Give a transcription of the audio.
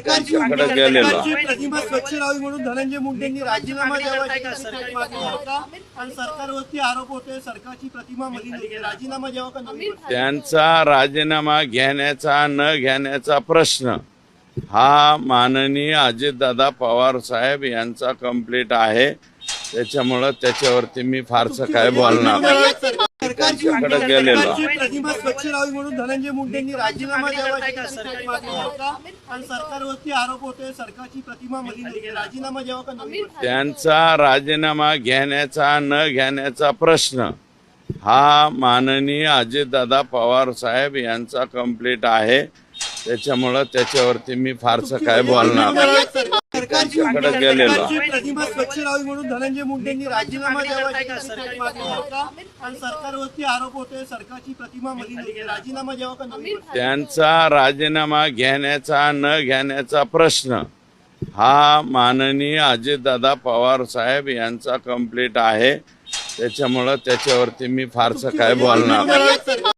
त्यांच्याकडे गेलेलो. सरकारची प्रतिमा स्वच्छ राहावी म्हणून धनंजय मुंडेंनी राजीनामा द्यावा अशी मागणी होता आणि सरकारवरती आरोप होते सरकारची प्रतिमा मलिन होते. राजीनामा द्यावा का नवीन? त्यांचा राजीनामा घेण्याचा न घेण्याचा प्रश्न हा माननीय अजितदादा पवार साहेब यांचा कंप्लीट आहे. त्याच्यामुळं त्याच्यावरती मी फारसं काय बोलणार नाही. त्यांच्याकडे गेलेलो. सरकारची प्रतिमा स्वच्छ राहावी म्हणून धनंजय मुंडेंनी राजीनामा द्यावा अशी मागणी होता आणि सरकारवरती आरोप होते सरकारची प्रतिमा मलिन होते. राजीनामा द्यावा का नवीन? त्यांचा राजीनामा घेण्याचा न घेण्याचा प्रश्न हा माननीय अजितदादा पवार साहेब यांचा कंप्लीट आहे. त्याच्यामुळं त्याच्यावरती मी फारसं काय बोलणार नाही. त्यांच्याकडे गेलेलो. सरकारची प्रतिमा स्वच्छ राहावी म्हणून धनंजय मुंडेंनी राजीनामा द्यावा अशी मागणी होता आणि सरकारवरती आरोप होते सरकारची प्रतिमा मलिन होते. राजीनामा द्यावा का नवीन? त्यांचा राजीनामा घेण्याचा न घेण्याचा प्रश्न हा माननीय अजितदादा पवार साहेब यांचा कंप्लीट आहे. त्याच्यामुळं त्याच्यावरती मी फारसं काय बोलणार नाही.